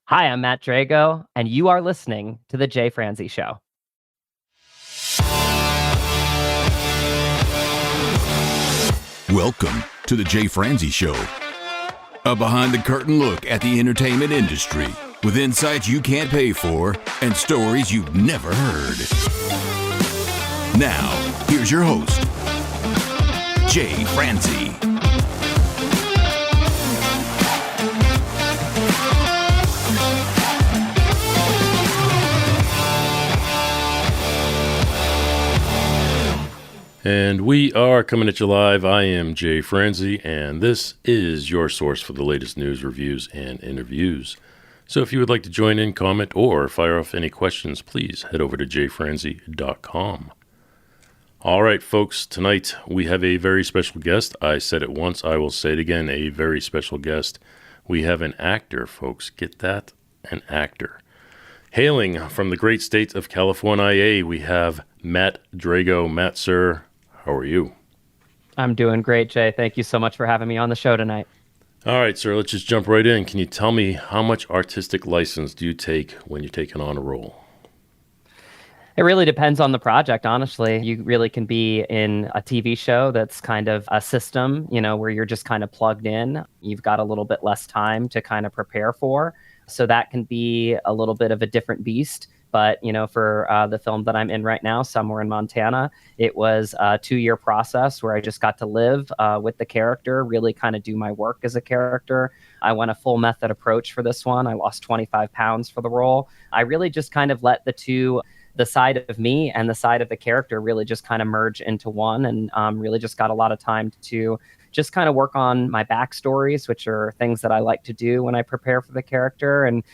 Hi, I'm Matt Drago, and you are listening to The Jay Franzi Show. Welcome to The Jay Franzi Show, a behind-the-curtain look at the entertainment industry with insights you can't pay for and stories you've never heard. Now, here's your host, Jay Franzi. And we are coming at you live. I am Jay Franzi, and this is your source for the latest news, reviews, and interviews. So if you would like to join in, comment, or fire off any questions, please head over to jfranzi.com. All right, folks, tonight we have a very special guest. I said it once, I will say it again, a very special guest. We have an actor, folks. Get that? An actor. Hailing from the great state of California, we have Matt Drago. Matt, sir, how are you? I'm doing great, Jay. Thank you so much for having me on the show tonight. All right, sir, let's just jump right in. Can you tell me how much artistic license do you take when you're taking on a role? It really depends on the project, honestly. You really can be in a TV show that's kind of a system, where you're just kind of plugged in. You've got a little bit less time to kind of prepare for. So that can be a little bit of a different beast. But, for the film that I'm in right now, Somewhere in Montana, it was a 2-year process where I just got to live with the character, really kind of do my work as a character. I went a full method approach for this one. I lost 25 pounds for the role. I really just kind of let the side of me and the side of the character really just kind of merge into one, and really just got a lot of time to just kind of work on my backstories, which are things that I like to do when I prepare for the character, and,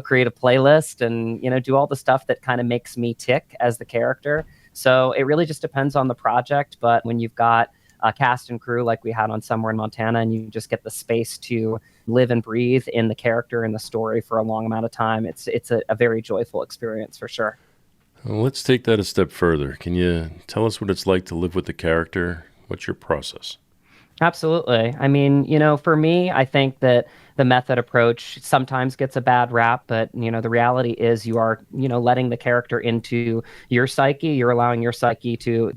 create a playlist and, do all the stuff that kind of makes me tick as the character. So it really just depends on the project. But when you've got a cast and crew like we had on Somewhere in Montana, and you just get the space to live and breathe in the character and the story for a long amount of time, it's a very joyful experience for sure. Well, let's take that a step further. Can you tell us what it's like to live with the character? What's your process? Absolutely. I mean, for me, I think that the method approach sometimes gets a bad rap, but, the reality is you are, letting the character into your psyche. You're allowing your psyche to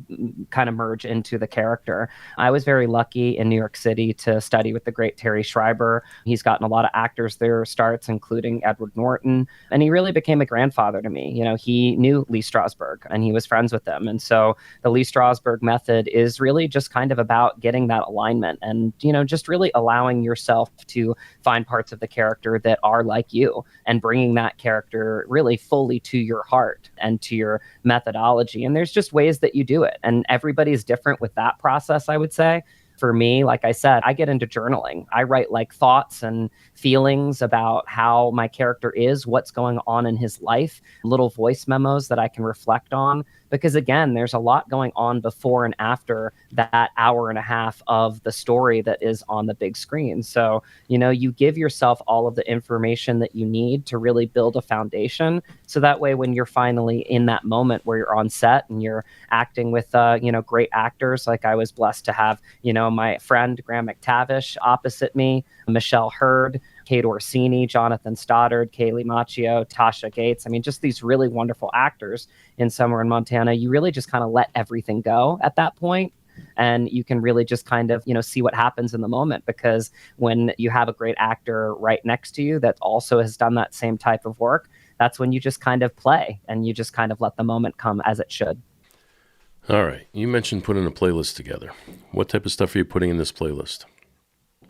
kind of merge into the character. I was very lucky in New York City to study with the great Terry Schreiber. He's gotten a lot of actors their starts, including Edward Norton, and he really became a grandfather to me. He knew Lee Strasberg and he was friends with them. And so the Lee Strasberg method is really just kind of about getting that alignment and, just really allowing yourself to find parts of the character that are like you and bringing that character really fully to your heart and to your methodology. And there's just ways that you do it. And everybody's different with that process, I would say. For me, like I said, I get into journaling. I write like thoughts and feelings about how my character is, what's going on in his life, little voice memos that I can reflect on. Because again, there's a lot going on before and after that hour and a half of the story that is on the big screen. So, you give yourself all of the information that you need to really build a foundation. So that way, when you're finally in that moment where you're on set and you're acting with, great actors, like I was blessed to have, my friend Graham McTavish opposite me, Michelle Hurd, Kate Orsini, Jonathan Stoddard, Kaylee Macchio, Tasha Gates. I mean, just these really wonderful actors in Somewhere in Montana. You really just kind of let everything go at that point. And you can really just kind of, see what happens in the moment, because when you have a great actor right next to you that also has done that same type of work, that's when you just kind of play and you just kind of let the moment come as it should. All right. You mentioned putting a playlist together. What type of stuff are you putting in this playlist?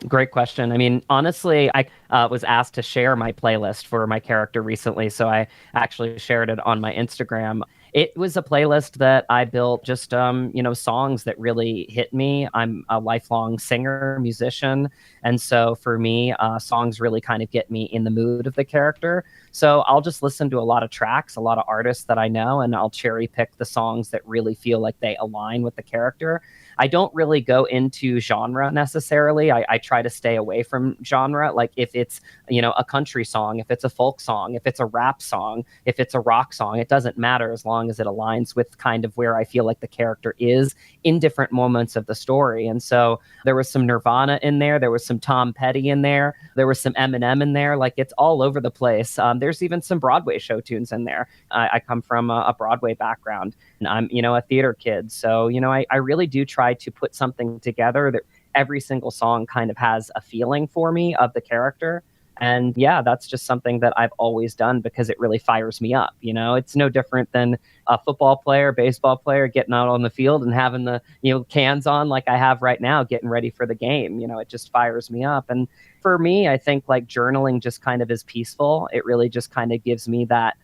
Great question. I mean, honestly, I was asked to share my playlist for my character recently, so I actually shared it on my Instagram. It was a playlist that I built just, songs that really hit me. I'm a lifelong singer, musician. And so for me, songs really kind of get me in the mood of the character. So I'll just listen to a lot of tracks, a lot of artists that I know, and I'll cherry pick the songs that really feel like they align with the character. I don't really go into genre necessarily. I try to stay away from genre. Like if it's, a country song, if it's a folk song, if it's a rap song, if it's a rock song, it doesn't matter as long as it aligns with kind of where I feel like the character is in different moments of the story. And so there was some Nirvana in there. There was some Tom Petty in there. There was some Eminem in there. Like it's all over the place. There's even some Broadway show tunes in there. I come from a Broadway background, and I'm, a theater kid. So, I really do try to put something together that every single song kind of has a feeling for me of the character. And yeah, that's just something that I've always done because it really fires me up. It's no different than a football player, baseball player getting out on the field and having the, cans on like I have right now, getting ready for the game. It just fires me up. And for me, I think like journaling just kind of is peaceful. It really just kind of gives me that,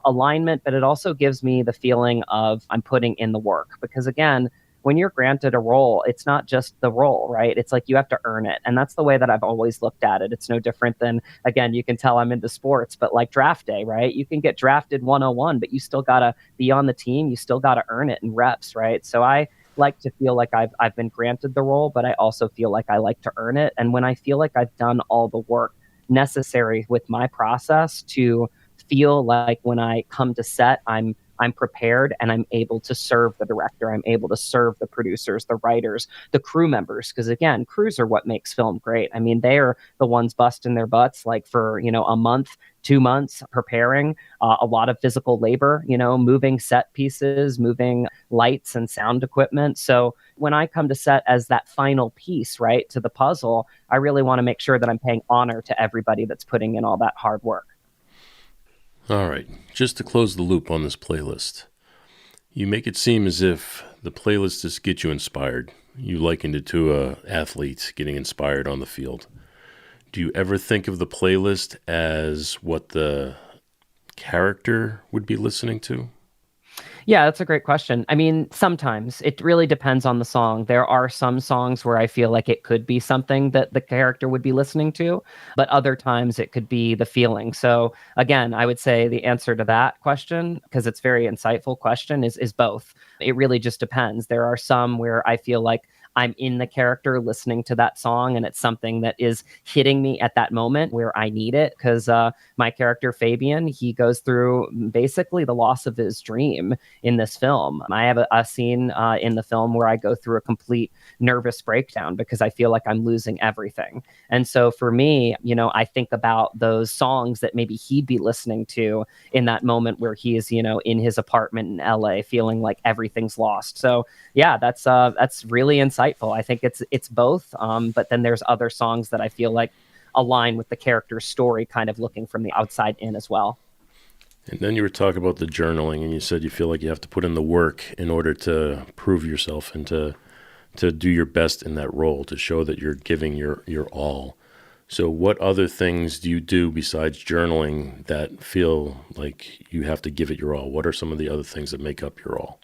alignment, but it also gives me the feeling of I'm putting in the work. Because again, when you're granted a role, it's not just the role, right? It's like you have to earn it. And that's the way that I've always looked at it. It's no different than, again, you can tell I'm into sports, but like draft day, right? You can get drafted 101, but you still got to be on the team. You still got to earn it in reps, right? So I like to feel like I've been granted the role, but I also feel like I like to earn it. And when I feel like I've done all the work necessary with my process to feel like when I come to set, I'm prepared and I'm able to serve the director. I'm able to serve the producers, the writers, the crew members. Because again, crews are what makes film great. I mean, they are the ones busting their butts like for, a month, 2 months preparing, a lot of physical labor, moving set pieces, moving lights and sound equipment. So when I come to set as that final piece, right, to the puzzle, I really want to make sure that I'm paying honor to everybody that's putting in all that hard work. All right, just to close the loop on this playlist, you make it seem as if the playlist just gets you inspired. You likened it to a athlete getting inspired on the field. Do you ever think of the playlist as what the character would be listening to? Yeah, that's a great question. I mean, sometimes it really depends on the song. There are some songs where I feel like it could be something that the character would be listening to, but other times it could be the feeling. So again, I would say the answer to that question, because it's a very insightful question, is both. It really just depends. There are some where I feel like I'm in the character listening to that song and it's something that is hitting me at that moment where I need it. Because my character, Fabian, he goes through basically the loss of his dream in this film. I have a scene in the film where I go through a complete nervous breakdown because I feel like I'm losing everything. And so for me, I think about those songs that maybe he'd be listening to in that moment where he is, in his apartment in LA feeling like everything's lost. So yeah, that's really insightful. I think it's both. But then there's other songs that I feel like align with the character's story, kind of looking from the outside in as well. And then you were talking about the journaling, and you said you feel like you have to put in the work in order to prove yourself and to do your best in that role, to show that you're giving your all. So what other things do you do besides journaling that feel like you have to give it your all? What are some of the other things that make up your all?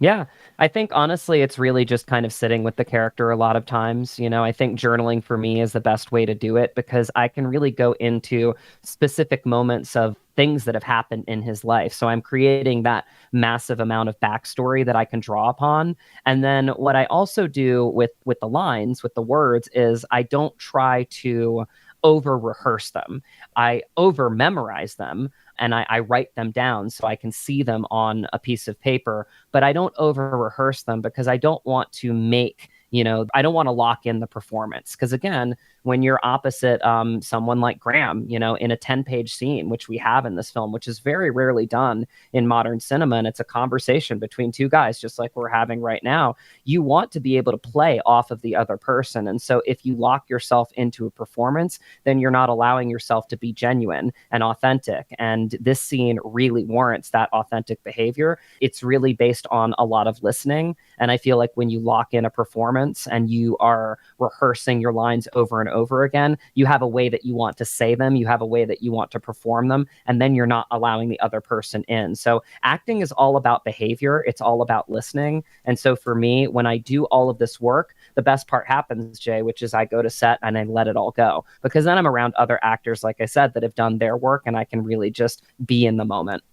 Yeah, I think honestly, it's really just kind of sitting with the character a lot of times. I think journaling for me is the best way to do it because I can really go into specific moments of things that have happened in his life. So I'm creating that massive amount of backstory that I can draw upon. And then what I also do with the lines, with the words, is I don't try to over rehearse them. I over memorize them and I write them down so I can see them on a piece of paper, but I don't over rehearse them because I don't want to make, I don't want to lock in the performance. Because again, when you're opposite someone like Graham, in a 10-page scene, which we have in this film, which is very rarely done in modern cinema, and it's a conversation between two guys, just like we're having right now, you want to be able to play off of the other person. And so if you lock yourself into a performance, then you're not allowing yourself to be genuine and authentic. And this scene really warrants that authentic behavior. It's really based on a lot of listening. And I feel like when you lock in a performance and you are rehearsing your lines over and over again, you have a way that you want to say them, you have a way that you want to perform them, and then you're not allowing the other person in. So acting is all about behavior, it's all about listening. And so for me, when I do all of this work, the best part happens, Jay, which is I go to set and I let it all go, because then I'm around other actors, like I said, that have done their work, and I can really just be in the moment.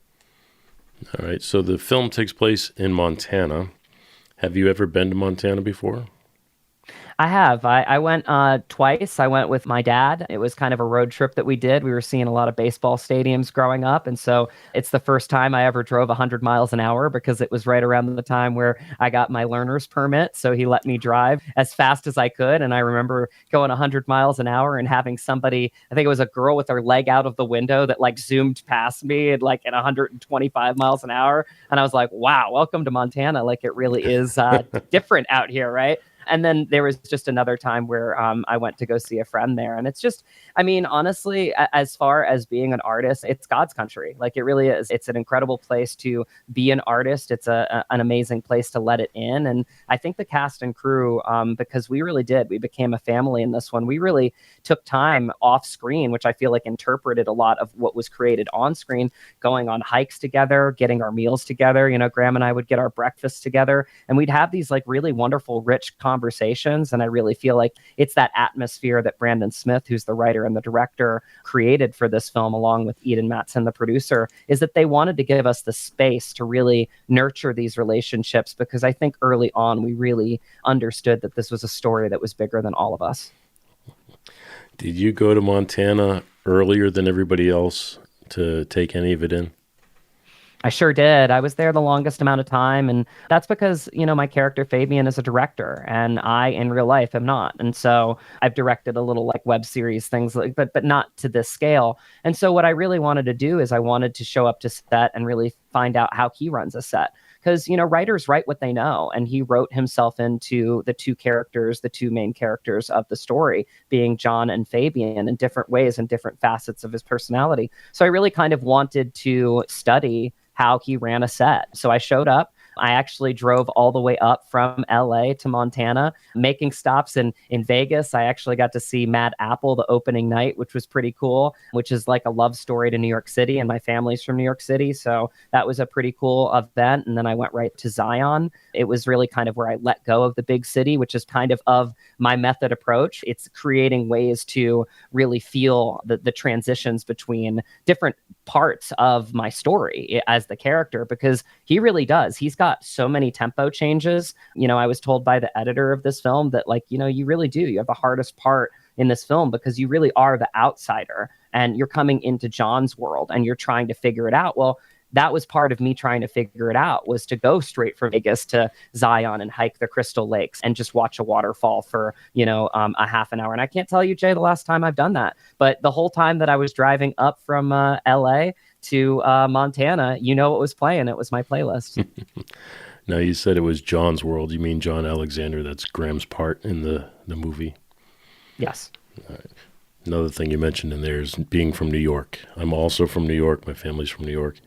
All right, so the film takes place in Montana. Have you ever been to Montana before? I have. I went twice. I went with my dad. It was kind of a road trip that we did. We were seeing a lot of baseball stadiums growing up. And so it's the first time I ever drove 100 miles an hour because it was right around the time where I got my learner's permit. So he let me drive as fast as I could. And I remember going 100 miles an hour and having somebody, I think it was a girl with her leg out of the window that like zoomed past me at like at 125 miles an hour. And I was like, wow, welcome to Montana. Like it really is different out here, right? And then there was just another time where I went to go see a friend there. And it's just, I mean, honestly, as far as being an artist, it's God's country. Like it really is. It's an incredible place to be an artist. It's an amazing place to let it in. And I think the cast and crew, because we really did, we became a family in this one. We really took time off screen, which I feel like interpreted a lot of what was created on screen, going on hikes together, getting our meals together. You know, Graham and I would get our breakfast together and we'd have these like really wonderful, rich conversations. And I really feel like it's that atmosphere that Brandon Smith, who's the writer and the director, created for this film, along with Eden Matson, the producer, is that they wanted to give us the space to really nurture these relationships, because I think early on we really understood that this was a story that was bigger than all of us. Did you go to Montana earlier than everybody else to take any of it in? I sure did. I was there the longest amount of time. And that's because, you know, my character Fabian is a director and I in real life am not. And so I've directed a little like web series things like, but not to this scale. And so what I really wanted to do is I wanted to show up to set and really find out how he runs a set. Because, you know, writers write what they know. And he wrote himself into the two characters, the two main characters of the story, being John and Fabian, in different ways and different facets of his personality. So I really kind of wanted to study how he ran a set. So I showed up. I actually drove all the way up from LA to Montana, making stops in Vegas. I actually got to see Mad Apple the opening night, which was pretty cool, which is like a love story to New York City. And my family's from New York City. So that was a pretty cool event. And then I went right to Zion. It was really kind of where I let go of the big city, which is kind of my method approach. It's creating ways to really feel the transitions between different parts of my story as the character, because he really does. He's got so many tempo changes. You know, I was told by the editor of this film that, like, you know, you really do. You have the hardest part in this film because you really are the outsider and you're coming into John's world and you're trying to figure it out. Well, that was part of me trying to figure it out, was to go straight from Vegas to Zion and hike the Crystal Lakes and just watch a waterfall for, you know, a half an hour. And I can't tell you, Jay, the last time I've done that. But the whole time that I was driving up from LA to Montana, you know what was playing? It was my playlist. Now, you said it was John's world. You mean John Alexander? That's Graham's part in the movie? Yes. Another thing you mentioned in there is being from New York. I'm also from New York. My family's from New York.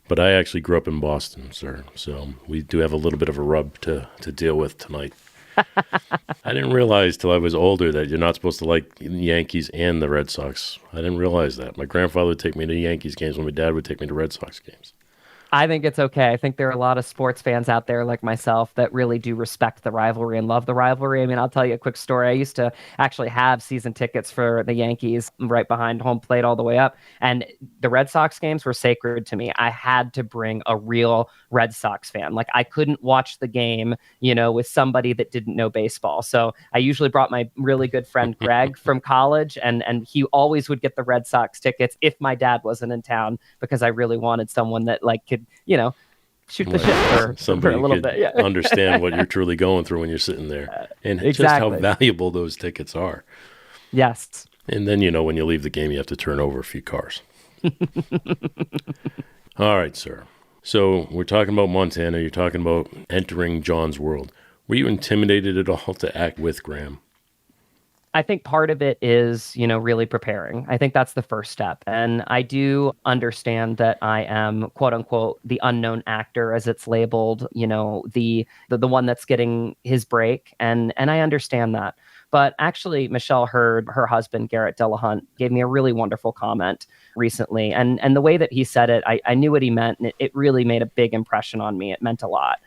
But I actually grew up in Boston, sir. So we do have a little bit of a rub to deal with tonight. I didn't realize till I was older that you're not supposed to like the Yankees and the Red Sox. I didn't realize that. My grandfather would take me to Yankees games when my dad would take me to Red Sox games. I think it's okay. I think there are a lot of sports fans out there like myself that really do respect the rivalry and love the rivalry. I mean, I'll tell you a quick story. I used to actually have season tickets for the Yankees right behind home plate all the way up. And the Red Sox games were sacred to me. I had to bring a real Red Sox fan. Like, I couldn't watch the game, you know, with somebody that didn't know baseball. So I usually brought my really good friend Greg from college, and he always would get the Red Sox tickets if my dad wasn't in town, because I really wanted someone that like could, you know, shoot the shit for a little bit. Yeah. Understand what you're truly going through when you're sitting there, and exactly. Just how valuable those tickets are. Yes. And then, you know, when you leave the game, you have to turn over a few cars. All right, sir. So we're talking about Montana. You're talking about entering John's world. Were you intimidated at all to act with Graham? I think part of it is, you know, really preparing. I think that's the first step. And I do understand that I am, quote unquote, the unknown actor, as it's labeled, you know, the one that's getting his break. And I understand that. But actually, Michelle Hurd, her husband, Garrett Delahunt, gave me a really wonderful comment recently. And the way that he said it, I knew what he meant. And it really made a big impression on me. It meant a lot.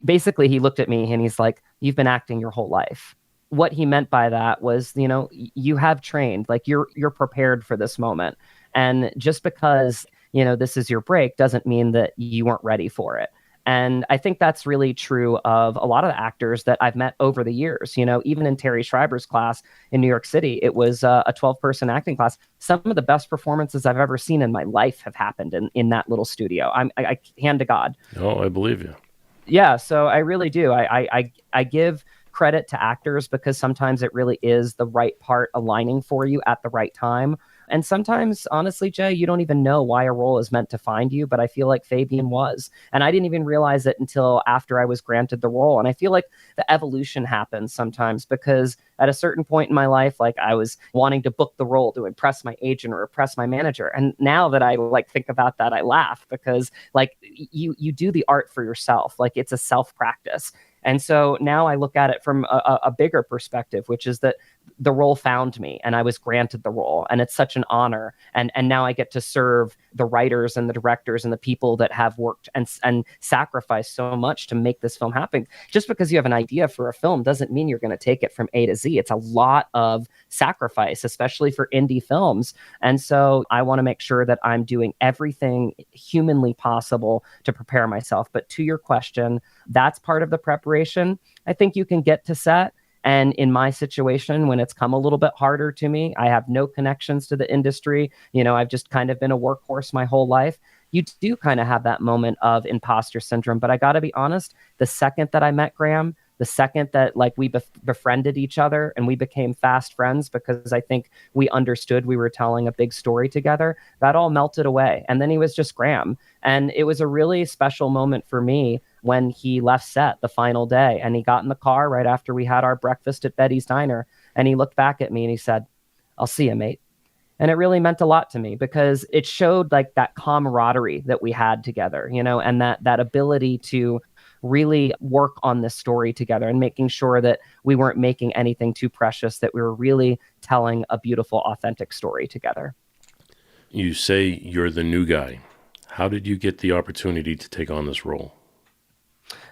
Basically, he looked at me and he's like, "You've been acting your whole life." What he meant by that was, you know, you have trained, like you're prepared for this moment. And just because, you know, this is your break doesn't mean that you weren't ready for it. And I think that's really true of a lot of the actors that I've met over the years. Even in Terry Schreiber's class in New York City, it was a 12-person acting class. Some of the best performances I've ever seen in my life have happened in that little studio. I hand to God. Oh, I believe you. Yeah, so I really do. I give credit to actors because sometimes it really is the right part aligning for you at the right time. And sometimes, honestly, Jay, you don't even know why a role is meant to find you, but I feel like Fabian was. And I didn't even realize it until after I was granted the role. And I feel like the evolution happens sometimes because at a certain point in my life, like I was wanting to book the role to impress my agent or impress my manager. And now that I like think about that, I laugh because like you do the art for yourself. Like it's a self practice. And so now I look at it from a bigger perspective, which is that the role found me and I was granted the role. And it's such an honor. And now I get to serve the writers and the directors and the people that have worked and sacrificed so much to make this film happen. Just because you have an idea for a film doesn't mean you're going to take it from A to Z. It's a lot of sacrifice, especially for indie films. And so I want to make sure that I'm doing everything humanly possible to prepare myself. But to your question, that's part of the preparation. I think you can get to set. And in my situation, when it's come a little bit harder to me, I have no connections to the industry. I've just kind of been a workhorse my whole life. You do kind of have that moment of imposter syndrome. But I got to be honest, the second that I met Graham, the second that like we befriended each other and we became fast friends because I think we understood we were telling a big story together, that all melted away. And then he was just Graham. And it was a really special moment for me when he left set the final day and he got in the car right after we had our breakfast at Betty's Diner. And he looked back at me and he said, "I'll see you, mate." And it really meant a lot to me because it showed like that camaraderie that we had together, and that ability to really work on this story together and making sure that we weren't making anything too precious, that we were really telling a beautiful, authentic story together. You say you're the new guy. How did you get the opportunity to take on this role?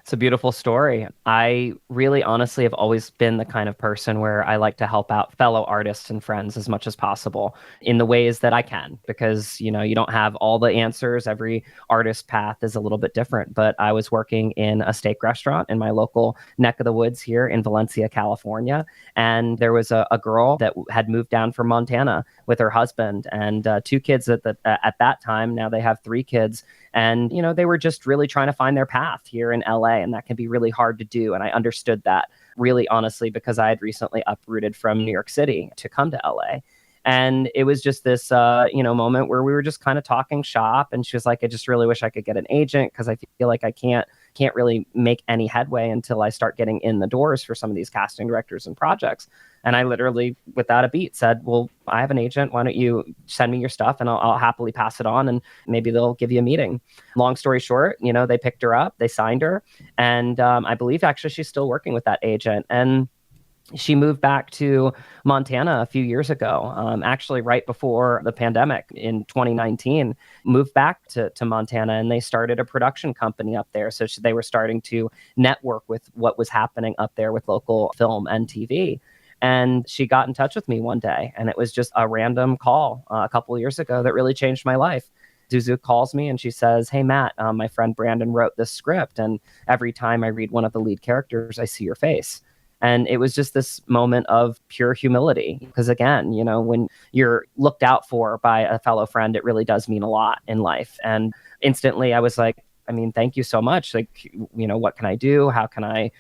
It's a beautiful story. I really honestly have always been the kind of person where I like to help out fellow artists and friends as much as possible in the ways that I can, because, you don't have all the answers. Every artist path is a little bit different. But I was working in a steak restaurant in my local neck of the woods here in Valencia, California. And there was a girl that had moved down from Montana with her husband and two kids at that time. Now they have three kids. And, they were just really trying to find their path here in LA. And that can be really hard to do. And I understood that really honestly, because I had recently uprooted from New York City to come to LA. And it was just this, moment where we were just kind of talking shop. And she was like, "I just really wish I could get an agent because I feel like I can't really make any headway until I start getting in the doors for some of these casting directors and projects." And I literally, without a beat, said, "Well, I have an agent. Why don't you send me your stuff and I'll happily pass it on and maybe they'll give you a meeting." Long story short, they picked her up, they signed her. And I believe actually she's still working with that agent. And she moved back to Montana a few years ago, actually right before the pandemic in 2019, moved back to Montana, and they started a production company up there. So they were starting to network with what was happening up there with local film and TV. And she got in touch with me one day, and it was just a random call a couple of years ago that really changed my life. Zuzu calls me and she says, "Hey, Matt, my friend Brandon wrote this script, and every time I read one of the lead characters, I see your face." And it was just this moment of pure humility. Because again, when you're looked out for by a fellow friend, it really does mean a lot in life. And instantly I was like, thank you so much. Like, what can I do? How can I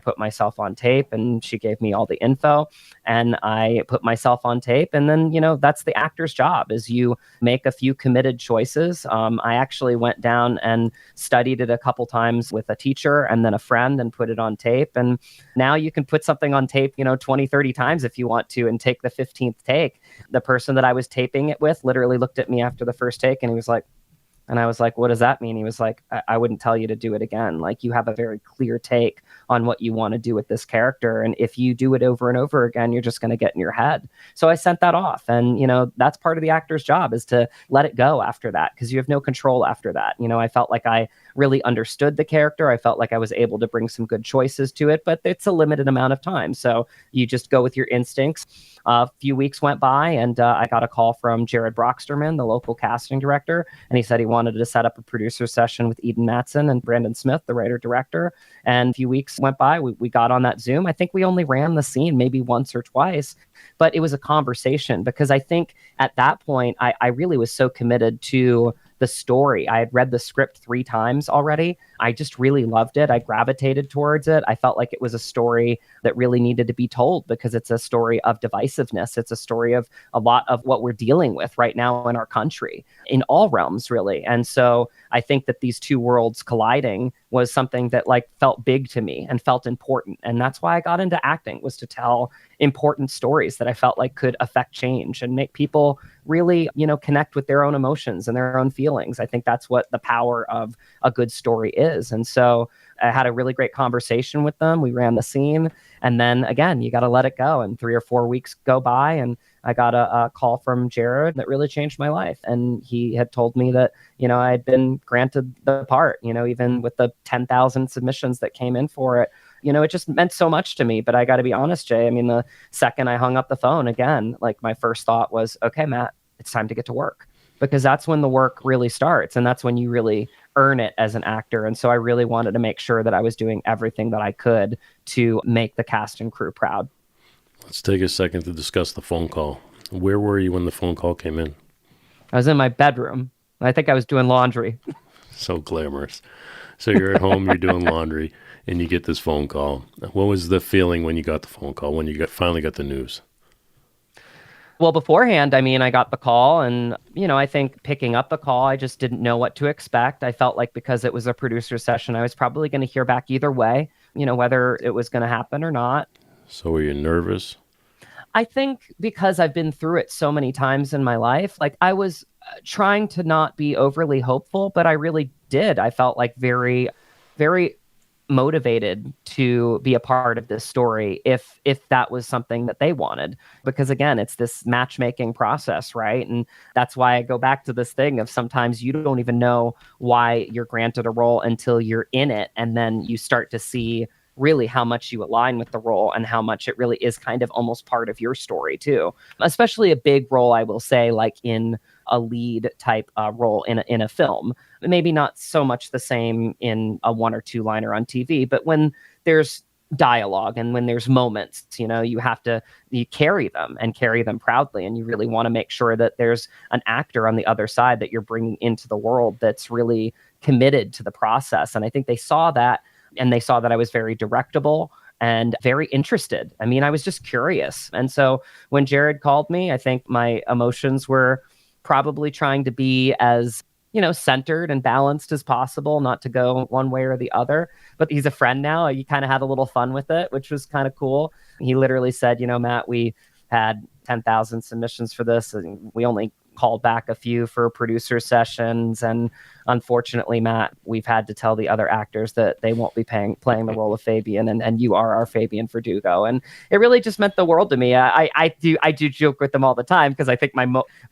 put myself on tape? And she gave me all the info and I put myself on tape. And then, that's the actor's job, is you make a few committed choices. I actually went down and studied it a couple times with a teacher and then a friend and put it on tape. And now you can put something on tape, 20, 30 times if you want to, and take the 15th take. The person that I was taping it with literally looked at me after the first take and he was like, and I was like, "What does that mean?" He was like, I wouldn't tell you to do it again. Like, you have a very clear take on what you want to do with this character. And if you do it over and over again, you're just going to get in your head." So I sent that off. And, that's part of the actor's job, is to let it go after that, because you have no control after that. I felt like I really understood the character. I felt like I was able to bring some good choices to it, but it's a limited amount of time. So you just go with your instincts. A few weeks went by, and I got a call from Jared Brocksterman, the local casting director, and he said he wanted to set up a producer session with Eden Matson and Brandon Smith, the writer-director. And a few weeks went by. We got on that Zoom. I think we only ran the scene maybe once or twice, but it was a conversation because I think at that point, I really was so committed to the story. I had read the script 3 times already. I just really loved it. I gravitated towards it. I felt like it was a story that really needed to be told because it's a story of divisiveness. It's a story of a lot of what we're dealing with right now in our country, in all realms, really. And so I think that these two worlds colliding was something that like felt big to me and felt important. And that's why I got into acting, was to tell important stories that I felt like could affect change and make people really, connect with their own emotions and their own feelings. I think that's what the power of a good story is. And so I had a really great conversation with them. We ran the scene. And then again, you got to let it go. And 3 or 4 weeks go by, and I got a call from Jared that really changed my life. And he had told me that, I had been granted the part, even with the 10,000 submissions that came in for it. It just meant so much to me. But I got to be honest, Jay, I mean, the second I hung up the phone again, like my first thought was, okay, Matt, it's time to get to work, because that's when the work really starts. And that's when you really earn it as an actor. And so I really wanted to make sure that I was doing everything that I could to make the cast and crew proud. Let's take a second to discuss the phone call. Where were you when the phone call came in? I was in my bedroom. I think I was doing laundry. So glamorous. So you're at home, you're doing laundry, and you get this phone call. What was the feeling when you got the phone call, when you finally got the news? Well, beforehand, I mean, I got the call and, I think picking up the call, I just didn't know what to expect. I felt like because it was a producer session, I was probably going to hear back either way, whether it was going to happen or not. So were you nervous? I think because I've been through it so many times in my life, like I was trying to not be overly hopeful, but I really did. I felt like very, very motivated to be a part of this story if that was something that they wanted, because again, it's this matchmaking process, right? And that's why I go back to this thing of sometimes you don't even know why you're granted a role until you're in it, and then you start to see really how much you align with the role and how much it really is kind of almost part of your story too. Especially a big role, I will say, like in a lead type role in a film. Maybe not so much the same in a 1 or 2 liner on TV, but when there's dialogue and when there's moments, you carry them and carry them proudly. And you really want to make sure that there's an actor on the other side that you're bringing into the world that's really committed to the process. And I think they saw that, and they saw that I was very directable and very interested. I mean, I was just curious. And so when Jared called me, I think my emotions were probably trying to be as, centered and balanced as possible, not to go one way or the other. But he's a friend now. You kind of had a little fun with it, which was kind of cool. He literally said, Matt, we had 10,000 submissions for this, and we only called back a few for producer sessions. And unfortunately, Matt, we've had to tell the other actors that they won't be playing the role of Fabian, and you are our Fabian Verdugo. And it really just meant the world to me. I do joke with them all the time, because I think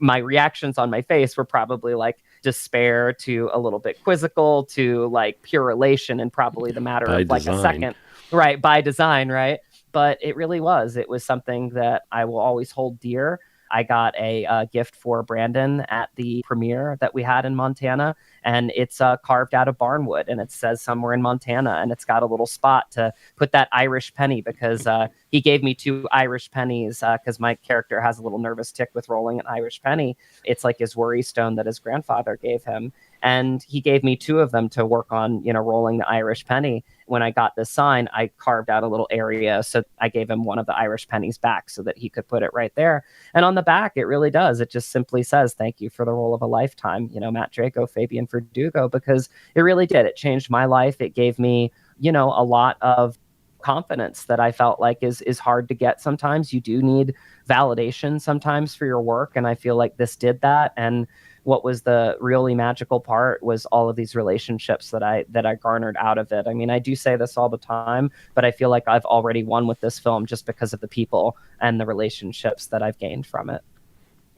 my reactions on my face were probably like despair to a little bit quizzical to like pure elation in probably the matter of like a second. Right, by design, right? But it was something that I will always hold dear. I got a gift for Brandon at the premiere that we had in Montana, and it's carved out of barnwood, and it says somewhere in Montana, and it's got a little spot to put that Irish penny, because he gave me 2 Irish pennies because my character has a little nervous tick with rolling an Irish penny. It's like his worry stone that his grandfather gave him. And he gave me 2 of them to work on, rolling the Irish penny. When I got this sign, I carved out a little area. So I gave him one of the Irish pennies back so that he could put it right there. And on the back, it really does. It just simply says, thank you for the role of a lifetime, Matt Drago, Fabian Verdugo, because it really did. It changed my life. It gave me, a lot of confidence that I felt like is hard to get sometimes. You do need validation sometimes for your work. And I feel like this did that. And what was the really magical part was all of these relationships that I garnered out of it. I mean, I do say this all the time, but I feel like I've already won with this film just because of the people and the relationships that I've gained from it.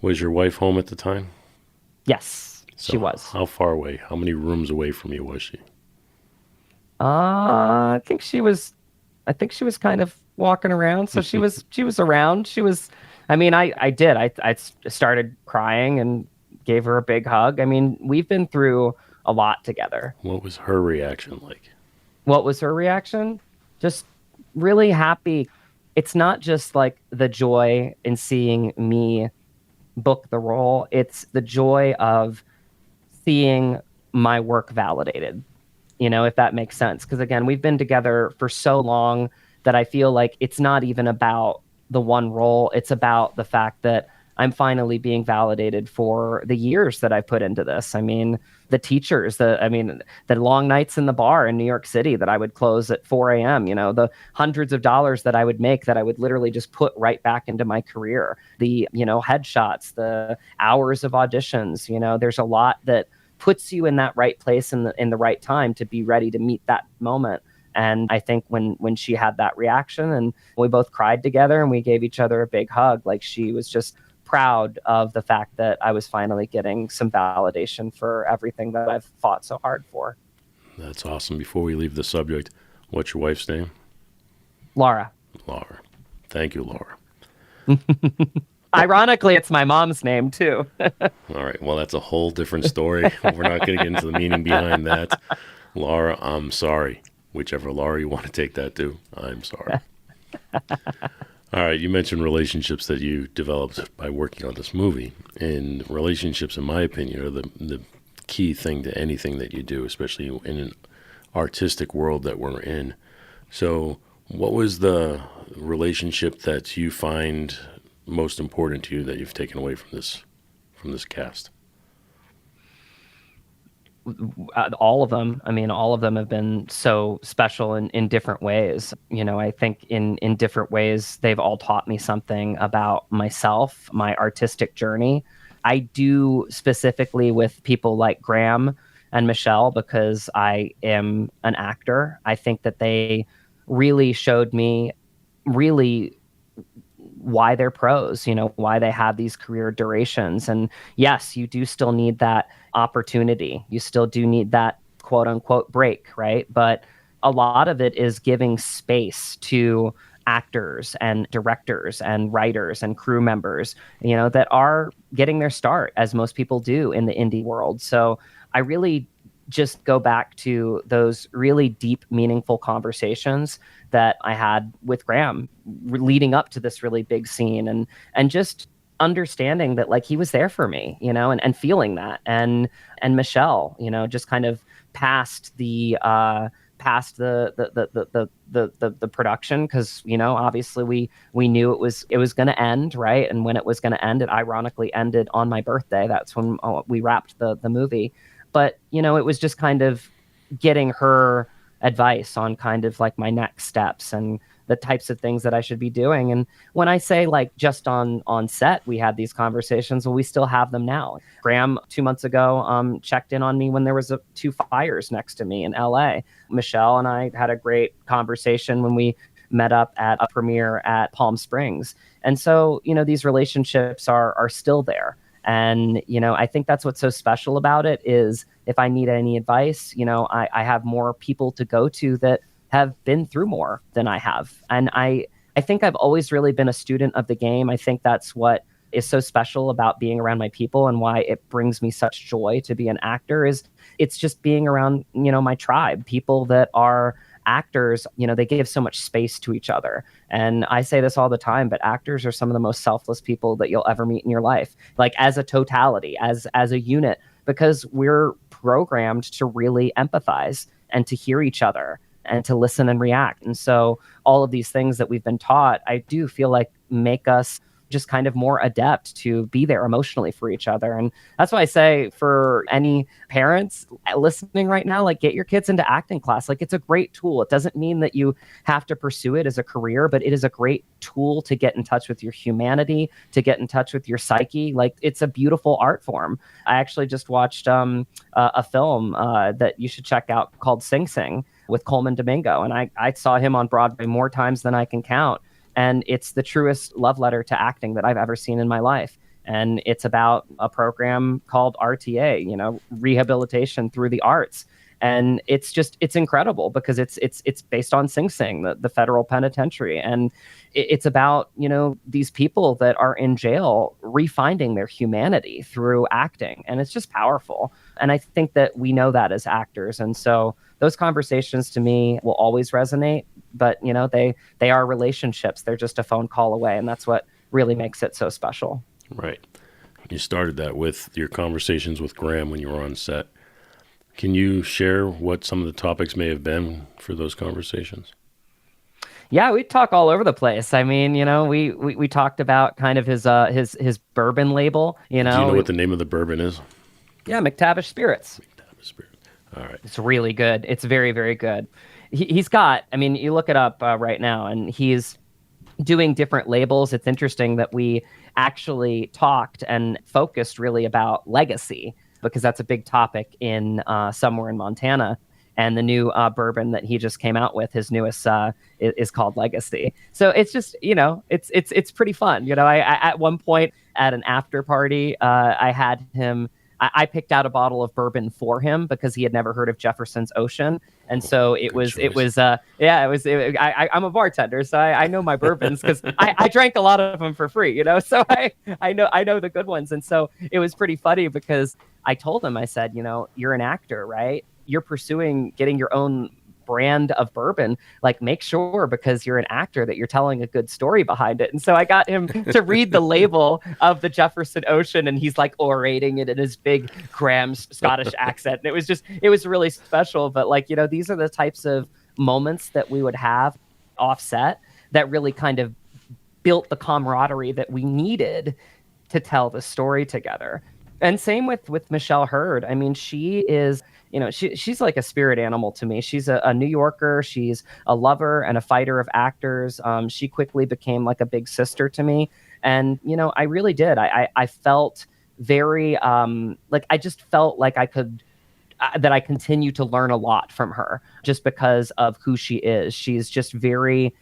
Was your wife home at the time? Yes, So she was. How far away? How many rooms away from you was she? I think she was kind of walking around. So she was around. She was, I mean, I did. I started crying and gave her a big hug. I mean, we've been through a lot together. What was her reaction like? What was her reaction? Just really happy. It's not just like the joy in seeing me book the role, it's the joy of seeing my work validated, if that makes sense. Because again, we've been together for so long that I feel like it's not even about the one role. It's about the fact that I'm finally being validated for the years that I put into this. I mean, the teachers, the long nights in the bar in New York City that I would close at 4 a.m., the hundreds of dollars that I would make that I would literally just put right back into my career, the, headshots, the hours of auditions, there's a lot that puts you in that right place in the right time to be ready to meet that moment. And I think when she had that reaction and we both cried together and we gave each other a big hug, like she was just proud of the fact that I was finally getting some validation for everything that I've fought so hard for. That's awesome. Before we leave the subject, what's your wife's name? Laura. Laura. Thank you, Laura. Ironically, it's my mom's name too. All right. Well, that's a whole different story. We're not going to get into the meaning behind that. Laura, I'm sorry. Whichever Laura you want to take that to, I'm sorry. All right. You mentioned relationships that you developed by working on this movie. And relationships, in my opinion, are the key thing to anything that you do, especially in an artistic world that we're in. So what was the relationship that you find most important to you that you've taken away from this cast? All of them. I mean, all of them have been so special in different ways. I think in different ways, they've all taught me something about myself, my artistic journey. I do specifically with people like Graham and Michelle because I am an actor. I think that they really showed me really why they're pros, why they have these career durations. And yes, you do still need that opportunity. You still do need that quote unquote break, right? But a lot of it is giving space to actors and directors and writers and crew members, that are getting their start, as most people do in the indie world. So I really just go back to those really deep, meaningful conversations that I had with Graham leading up to this really big scene and just understanding that like he was there for me, and feeling that. And Michelle, just kind of past the production, because obviously we knew it was going to end, right? And when it was going to end, it ironically ended on my birthday. That's when we wrapped the movie. But it was just kind of getting her advice on kind of like my next steps and the types of things that I should be doing. And when I say like just on set, we had these conversations, well, we still have them now. Graham 2 months ago checked in on me when there was 2 fires next to me in LA. Michelle and I had a great conversation when we met up at a premiere at Palm Springs. And so, these relationships are still there. And, I think that's what's so special about it is if I need any advice, I have more people to go to that have been through more than I have. And I think I've always really been a student of the game. I think that's what is so special about being around my people and why it brings me such joy to be an actor is it's just being around, my tribe, people that are actors, they give so much space to each other. And I say this all the time, but actors are some of the most selfless people that you'll ever meet in your life, like as a totality, as a unit, because we're programmed to really empathize and to hear each other and to listen and react. And so all of these things that we've been taught, I do feel like make us just kind of more adept to be there emotionally for each other. And that's why I say for any parents listening right now, like get your kids into acting class. Like it's a great tool. It doesn't mean that you have to pursue it as a career, but it is a great tool to get in touch with your humanity, to get in touch with your psyche. Like it's a beautiful art form. I actually just watched a film that you should check out called Sing Sing with Coleman Domingo. And I saw him on Broadway more times than I can count. And it's the truest love letter to acting that I've ever seen in my life. And it's about a program called RTA, rehabilitation through the arts. And it's incredible because it's based on Sing Sing, the federal penitentiary. And it's about, these people that are in jail refinding their humanity through acting. And it's just powerful. And I think that we know that as actors. And so those conversations to me will always resonate, but they are relationships. They're just a phone call away. And that's what really makes it so special. Right. You started that with your conversations with Graham when you were on set. Can you share what some of the topics may have been for those conversations? Yeah, we talk all over the place. I mean, we talked about kind of his bourbon label. Do you know what the name of the bourbon is? Yeah, McTavish Spirits. McTavish Spirits. All right. It's really good. It's very, very good. He's got, I mean, you look it up right now, and he's doing different labels. It's interesting that we actually talked and focused really about legacy, because that's a big topic in somewhere in Montana. And the new bourbon that he just came out with, his newest, is called Legacy. So it's just, it's pretty fun. I at one point at an after party, I had him. I picked out a bottle of bourbon for him because he had never heard of Jefferson's Ocean, and so I'm a bartender, so I know my bourbons because I drank a lot of them for free, So I know the good ones, and so it was pretty funny because I told him, I said, you're an actor, right? You're pursuing getting your own brand of bourbon, like make sure, because you're an actor, that you're telling a good story behind it. And so I got him to read the label of the Jefferson Ocean, and he's like orating it in his big Graham Scottish accent. And it was really special. But these are the types of moments that we would have offset that really kind of built the camaraderie that we needed to tell the story together. And same with Michelle Hurd. I mean, she is, she's like a spirit animal to me. She's a New Yorker. She's a lover and a fighter of actors. She quickly became like a big sister to me. And, I really did. I felt very, I just felt like I could, that I continue to learn a lot from her just because of who she is. She's just very,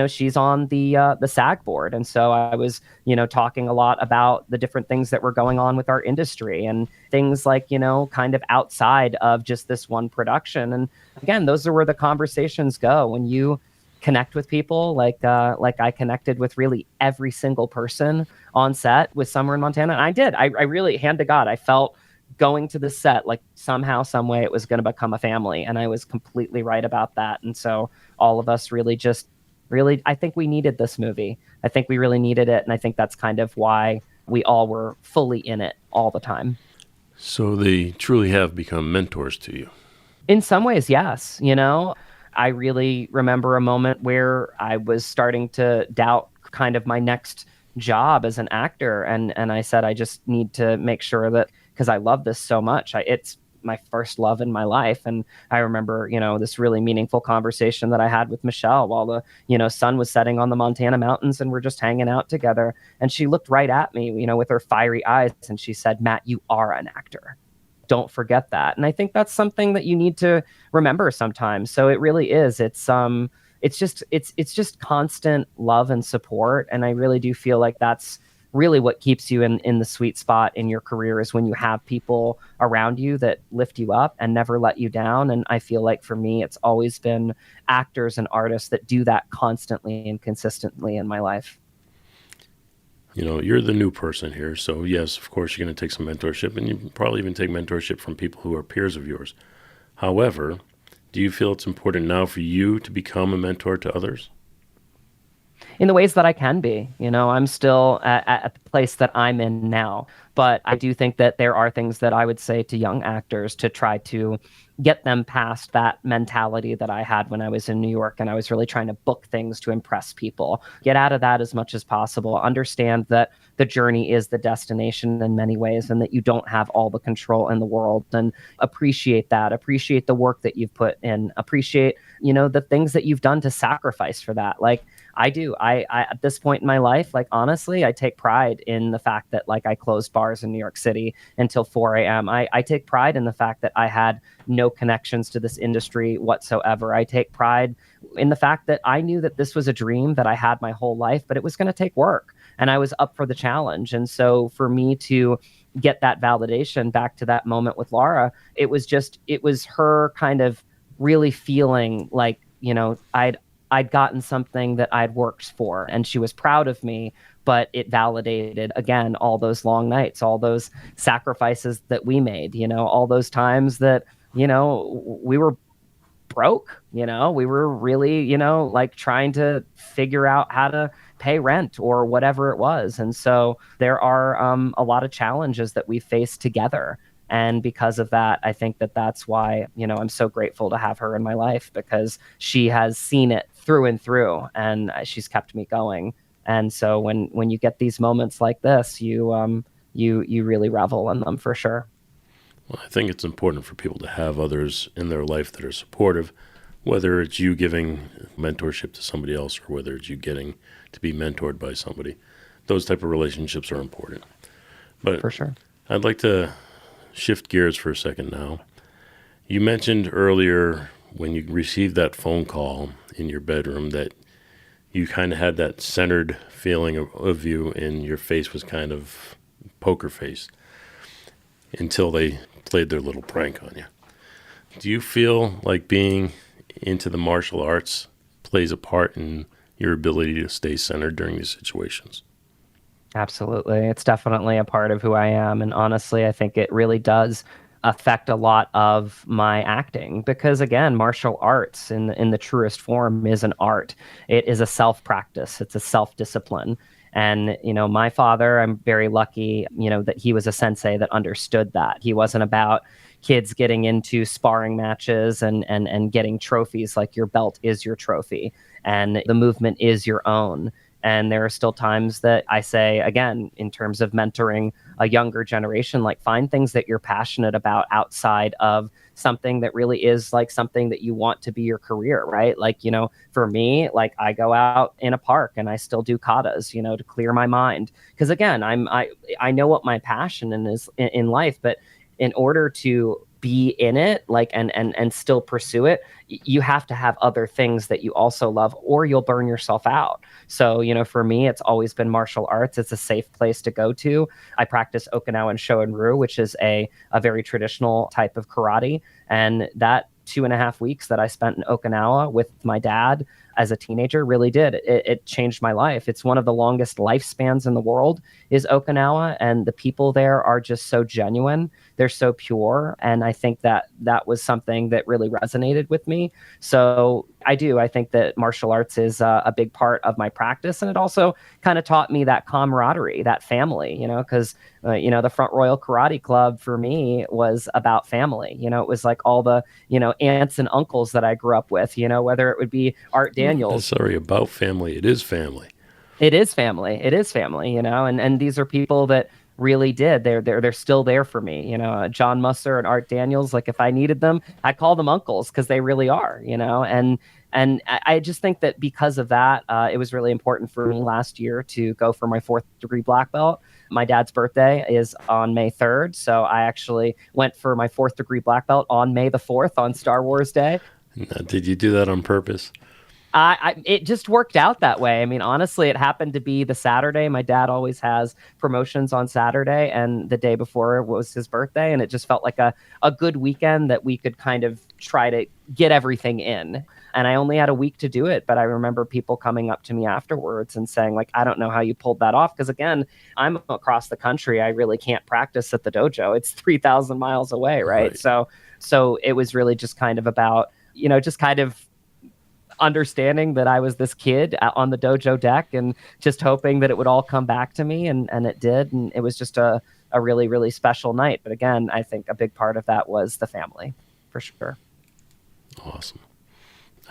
she's on the SAG board. And so I was, talking a lot about the different things that were going on with our industry and things like, kind of outside of just this one production. And again, those are where the conversations go when you connect with people like I connected with really every single person on set with Summer in Montana. And I did. I really, hand to God, I felt going to the set like somehow, some way it was going to become a family. And I was completely right about that. And so all of us really, I think we needed this movie. I think we really needed it. And I think that's kind of why we all were fully in it all the time. So they truly have become mentors to you. In some ways, yes. I really remember a moment where I was starting to doubt kind of my next job as an actor. And I said, I just need to make sure that, because I love this so much, it's my first love in my life. And I remember, this really meaningful conversation that I had with Michelle while the, sun was setting on the Montana mountains and we're just hanging out together. And she looked right at me, with her fiery eyes. And she said, "Matt, you are an actor. Don't forget that." And I think that's something that you need to remember sometimes. So it really is. It's just constant love and support. And I really do feel like that's really what keeps you in the sweet spot in your career, is when you have people around you that lift you up and never let you down. And I feel like for me, it's always been actors and artists that do that constantly and consistently in my life. You're the new person here. So yes, of course, you're going to take some mentorship, and you probably even take mentorship from people who are peers of yours. However, do you feel it's important now for you to become a mentor to others? In the ways that I can be. I'm still at the place that I'm in now. But I do think that there are things that I would say to young actors to try to get them past that mentality that I had when I was in New York and I was really trying to book things to impress people. Get out of that as much as possible. Understand that the journey is the destination in many ways, and that you don't have all the control in the world. And appreciate that. Appreciate the work that you've put in. Appreciate, the things that you've done to sacrifice for that. Like I do. I at this point in my life, like honestly, I take pride in the fact that like I closed bars in New York City until 4 a.m. I take pride in the fact that I had no connections to this industry whatsoever. I take pride in the fact that I knew that this was a dream that I had my whole life, but it was going to take work, and I was up for the challenge. And so for me to get that validation back to that moment with Laura, it was her kind of really feeling like, I'd gotten something that I'd worked for, and she was proud of me, but it validated again all those long nights, all those sacrifices that we made, all those times that, we were broke, we were really, like trying to figure out how to pay rent or whatever it was. And so there are a lot of challenges that we face together. And because of that, I think that that's why, I'm so grateful to have her in my life, because she has seen it through and through, and she's kept me going. And so when you get these moments like this, you really revel in them for sure. Well, I think it's important for people to have others in their life that are supportive, whether it's you giving mentorship to somebody else or whether it's you getting to be mentored by somebody. Those type of relationships are important. But for sure, I'd like to shift gears for a second now. You mentioned earlier when you received that phone call in your bedroom that you kind of had that centered feeling of you, and your face was kind of poker face until they played their little prank on you. Do you feel like being into the martial arts plays a part in your ability to stay centered during these situations? Absolutely. It's definitely a part of who I am. And honestly, I think it really does affect a lot of my acting, because again, martial arts in the truest form is an art. It is a self practice. It's a self discipline. And, my father, I'm very lucky, that he was a sensei that understood that. He wasn't about kids getting into sparring matches and getting trophies, like your belt is your trophy and the movement is your own. And there are still times that I say, again, in terms of mentoring a younger generation, like find things that you're passionate about outside of something that really is like something that you want to be your career, right? Like, for me, like I go out in a park and I still do katas, to clear my mind. Because again, I know what my passion is in life, but in order to be in it, like, and still pursue it, you have to have other things that you also love, or you'll burn yourself out. So, for me, it's always been martial arts. It's a safe place to go to. I practice Okinawan Shorin-ryu, which is a very traditional type of karate. And that 2.5 weeks that I spent in Okinawa with my dad as a teenager really did. It changed my life. It's one of the longest lifespans in the world is Okinawa, and the people there are just so genuine. They're so pure. And I think that was something that really resonated with me. So I think that martial arts is a big part of my practice. And it also kind of taught me that camaraderie, that family, because, the Front Royal Karate Club for me was about family. It was like all the, aunts and uncles that I grew up with, whether it would be Art Daniels. Sorry, about family. It is family. It is family. It is family, and these are people that really did. They're still there for me. John Musser and Art Daniels, like if I needed them, I call them uncles because they really are, and I just think that because of that, it was really important for me last year to go for my 4th degree black belt. My dad's birthday is on May 3rd. So I actually went for my 4th degree black belt on May the 4th on Star Wars Day. Now, did you do that on purpose? It just worked out that way. I mean, honestly, it happened to be the Saturday. My dad always has promotions on Saturday, and the day before was his birthday. And it just felt like a good weekend that we could kind of try to get everything in. And I only had a week to do it. But I remember people coming up to me afterwards and saying, like, I don't know how you pulled that off. Because again, I'm across the country. I really can't practice at the dojo. It's 3,000 miles away. Right. So it was really just kind of about, just kind of understanding that I was this kid on the dojo deck and just hoping that it would all come back to me. And it did. And it was just a really, really special night. But again, I think a big part of that was the family, for sure. Awesome.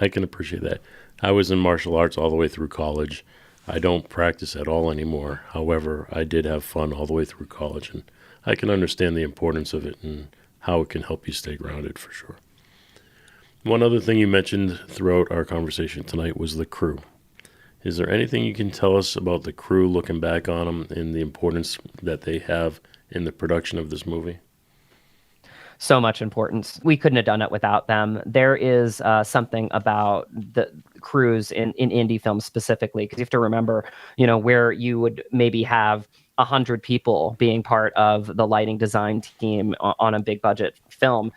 I can appreciate that. I was in martial arts all the way through college. I don't practice at all anymore. However, I did have fun all the way through college, and I can understand the importance of it and how it can help you stay grounded for sure. One other thing you mentioned throughout our conversation tonight was the crew. Is there anything you can tell us about the crew, looking back on them, and the importance that they have in the production of this movie? So much importance. We couldn't have done it without them. There is something about the crews in indie films specifically, because you have to remember, where you would maybe have 100 people being part of the lighting design team on a big budget film.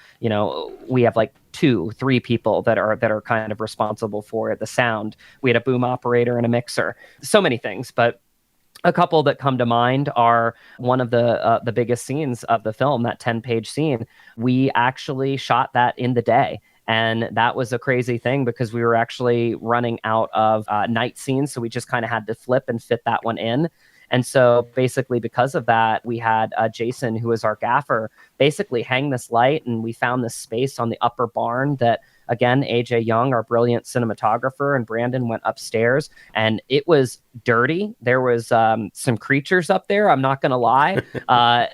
We have like 2-3 people that are kind of responsible for the sound. We had a boom operator and a mixer, so many things. But a couple that come to mind are one of the biggest scenes of the film, that 10-page scene. We actually shot that in the day. And that was a crazy thing because we were actually running out of night scenes. So we just kind of had to flip and fit that one in. And so basically because of that, we had Jason, who was our gaffer, basically hang this light. And we found this space on the upper barn that, again, AJ Young, our brilliant cinematographer, and Brandon went upstairs, and it was dirty. There was some creatures up there. I'm not going to lie.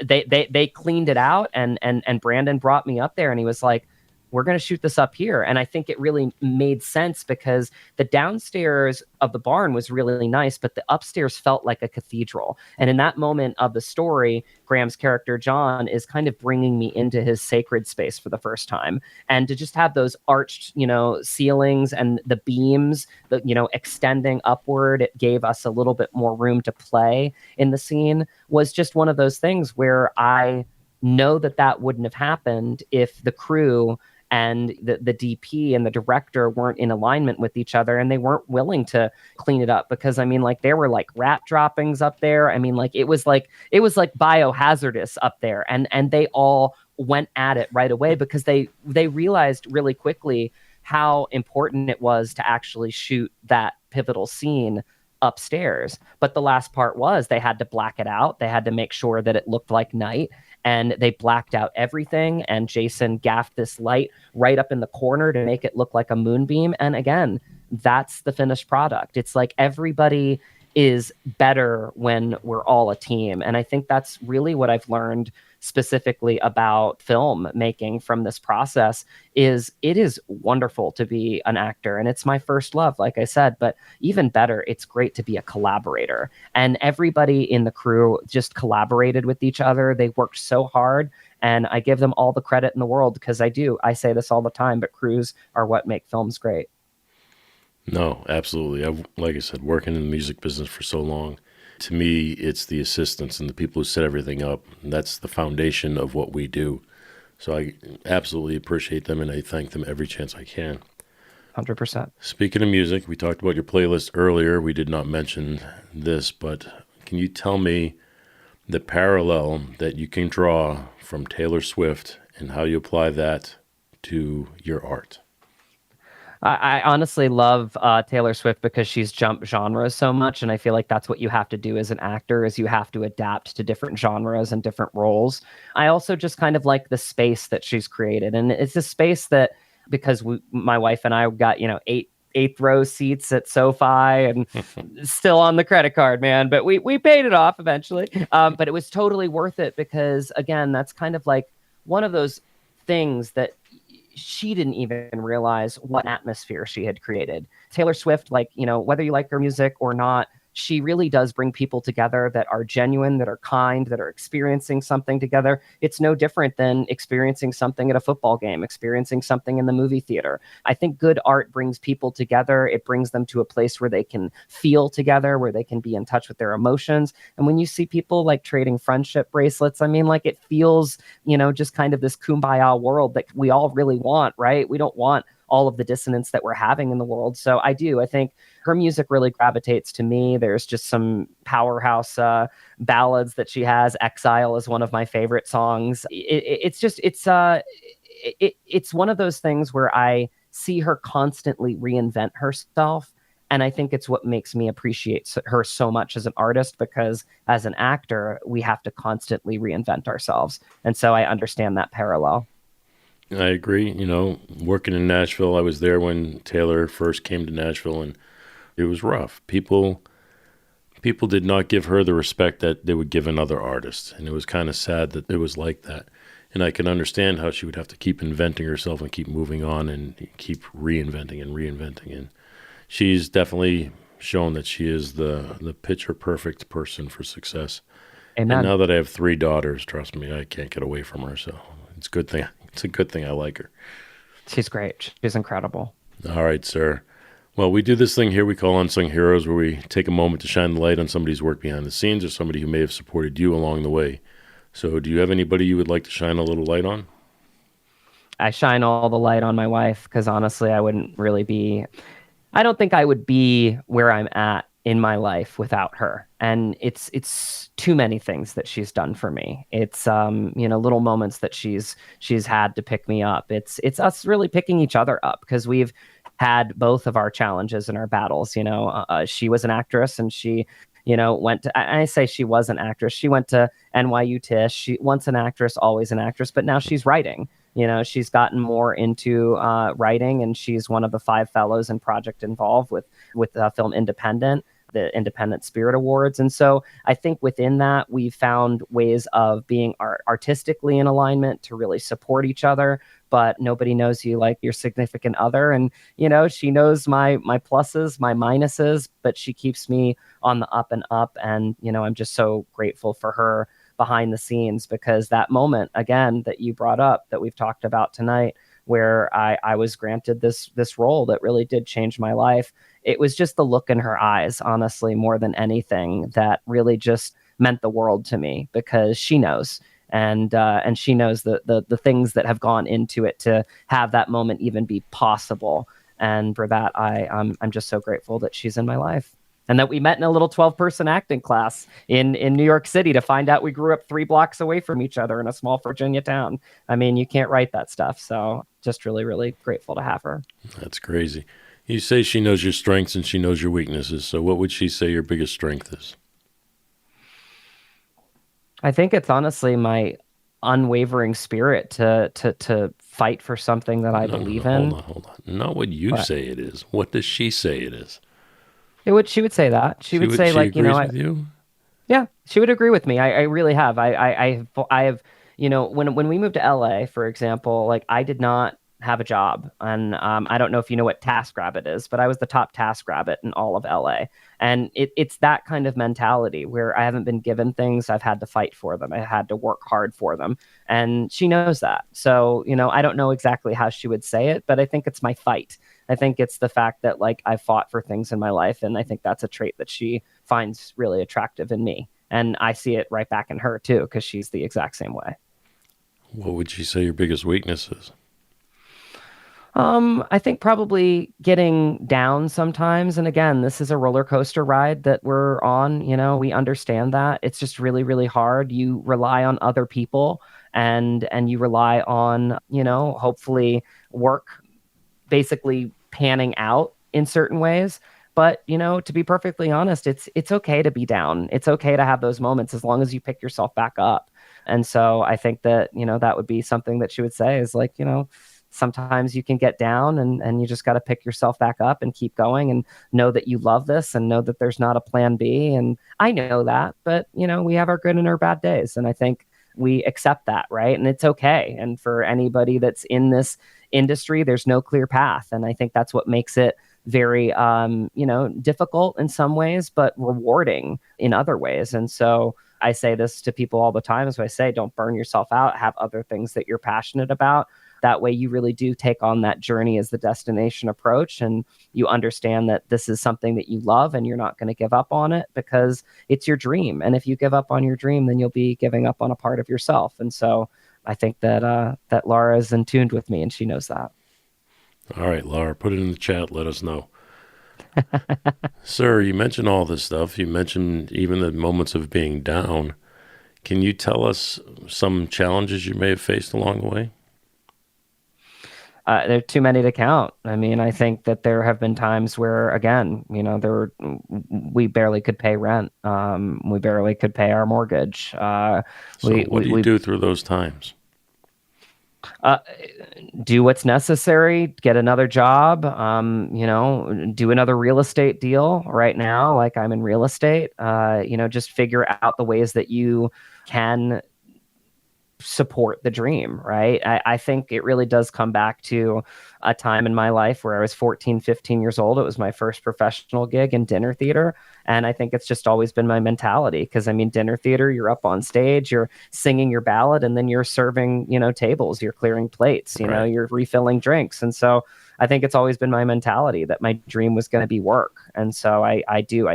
They cleaned it out, and Brandon brought me up there, and he was like, we're going to shoot this up here. And I think it really made sense because the downstairs of the barn was really nice, but the upstairs felt like a cathedral. And in that moment of the story, Graham's character, John, is kind of bringing me into his sacred space for the first time. And to just have those arched, ceilings and the beams, extending upward, it gave us a little bit more room to play in the scene, was just one of those things where I know that wouldn't have happened if the crew and the DP and the director weren't in alignment with each other, and they weren't willing to clean it up. Because there were like rat droppings up there. It was like biohazardous up there, and they all went at it right away because they realized really quickly how important it was to actually shoot that pivotal scene upstairs. But the last part was they had to black it out. They had to make sure that it looked like night, and they blacked out everything. And Jason gaffed this light right up in the corner to make it look like a moonbeam. And again, that's the finished product. It's like everybody is better when we're all a team. And I think that's really what I've learned specifically about film making from this process. Is it is wonderful to be an actor, and it's my first love, like I said, but even better, it's great to be a collaborator. And everybody in the crew just collaborated with each other. They worked so hard, and I give them all the credit in the world because I say this all the time, but crews are what make films great. No, absolutely. Like I said, working in the music business for so long, to me, it's the assistants and the people who set everything up. And that's the foundation of what we do. So I absolutely appreciate them, and I thank them every chance I can. 100%. Speaking of music, we talked about your playlist earlier. We did not mention this, but can you tell me the parallel that you can draw from Taylor Swift and how you apply that to your art? I honestly love Taylor Swift because she's jumped genres so much, and I feel like that's what you have to do as an actor, is you have to adapt to different genres and different roles. I also just kind of like the space that she's created, and it's a space that, because my wife and I got eighth row seats at SoFi and still on the credit card, man, but we paid it off eventually. But it was totally worth it because, again, that's kind of like one of those things that she didn't even realize what atmosphere she had created. Taylor Swift, whether you like her music or not, she really does bring people together that are genuine, that are kind, that are experiencing something together. It's no different than experiencing something at a football game, experiencing something in the movie theater. I think good art brings people together. It brings them to a place where they can feel together, where they can be in touch with their emotions. And when you see people like trading friendship bracelets, it feels, just kind of this kumbaya world that we all really want, right? We don't want all of the dissonance that we're having in the world. So I think her music really gravitates to me. There's just some powerhouse ballads that she has. Exile is one of my favorite songs. It's one of those things where I see her constantly reinvent herself. And I think it's what makes me appreciate her so much as an artist, because as an actor, we have to constantly reinvent ourselves. And so I understand that parallel. I agree. Working in Nashville, I was there when Taylor first came to Nashville, and it was rough. People did not give her the respect that they would give another artist, and it was kind of sad that it was like that. And I can understand how she would have to keep inventing herself and keep moving on and keep reinventing and reinventing. And she's definitely shown that she is the picture perfect person for success. Amen. And now that I have 3 daughters, trust me, I can't get away from her. So it's a good thing. It's a good thing I like her. She's great. She's incredible. All right, sir. Well, we do this thing here we call Unsung Heroes, where we take a moment to shine the light on somebody's work behind the scenes or somebody who may have supported you along the way. So do you have anybody you would like to shine a little light on? I shine all the light on my wife because honestly, I don't think I would be where I'm at in my life without her. And it's too many things that she's done for me. It's little moments that she's had to pick me up. It's us really picking each other up because we've had both of our challenges and our battles. She was an actress and she went to, I say she was an actress. She went to NYU Tisch. She once an actress, always an actress, but now she's writing. She's gotten more into writing, and she's one of the 5 fellows and project involved with Film Independent, the Independent Spirit Awards. And so I think within that, we've found ways of being artistically in alignment to really support each other. But nobody knows you like your significant other. And, she knows my pluses, my minuses, but she keeps me on the up and up. And, I'm just so grateful for her behind the scenes, because that moment, again, that you brought up, that we've talked about tonight, where I was granted this role that really did change my life. It was just the look in her eyes, honestly, more than anything, that really just meant the world to me, because she knows. And she knows the things that have gone into it to have that moment even be possible. And for that, I'm just so grateful that she's in my life. And that we met in a little 12-person acting class in New York City to find out we grew up 3 blocks away from each other in a small Virginia town. I mean, you can't write that stuff. So just really, really grateful to have her. That's crazy. You say she knows your strengths and she knows your weaknesses. So what would she say your biggest strength is? I think it's honestly my unwavering spirit to fight for something that I believe in. Hold on. Not what you say it is. What does she say it is? She would say that. She would say, like, with you? Yeah, she would agree with me. I really have. I have, when we moved to LA, for example, like, I did not have a job. And I don't know if you know what TaskRabbit is, but I was the top TaskRabbit in all of LA. And it's that kind of mentality where I haven't been given things. I've had to fight for them. I had to work hard for them. And she knows that. So, I don't know exactly how she would say it, but I think it's my fight. I think it's the fact that, like, I fought for things in my life. And I think that's a trait that she finds really attractive in me. And I see it right back in her too, because she's the exact same way. What would she say your biggest weakness is? I think probably getting down sometimes. And again, this is a roller coaster ride that we're on. We understand that. It's just really, really hard. You rely on other people and you rely on, hopefully work basically panning out in certain ways. But, to be perfectly honest, it's okay to be down. It's okay to have those moments as long as you pick yourself back up. And so I think that, that would be something that she would say is, like, sometimes you can get down and you just got to pick yourself back up and keep going and know that you love this and know that there's not a plan B. And I know that, but, we have our good and our bad days. And I think we accept that, right? And it's okay. And for anybody that's in this industry, there's no clear path. And I think that's what makes it very, difficult in some ways, but rewarding in other ways. And so I say this to people all the time. So I say, don't burn yourself out, have other things that you're passionate about. That way you really do take on that journey as the destination approach, and you understand that this is something that you love and you're not going to give up on it because it's your dream. And if you give up on your dream, then you'll be giving up on a part of yourself. And so I think that that Laura is in tune with me and she knows that. All right, Laura, put it in the chat. Let us know. Sir, you mentioned all this stuff. You mentioned even the moments of being down. Can you tell us some challenges you may have faced along the way? There are too many to count. I mean, I think that there have been times where, again, we barely could pay rent. We barely could pay our mortgage. What do you do through those times? Do what's necessary, get another job, do another real estate deal right now. Like, I'm in real estate, just figure out the ways that you can support the dream, right? I think it really does come back to a time in my life where I was 14, 15 years old. It was my first professional gig in dinner theater. And I think it's just always been my mentality. Because I mean, dinner theater, you're up on stage, you're singing your ballad, and then you're serving, tables, you're clearing plates, Right. you're refilling drinks. And so I think it's always been my mentality that my dream was going to be work. And so I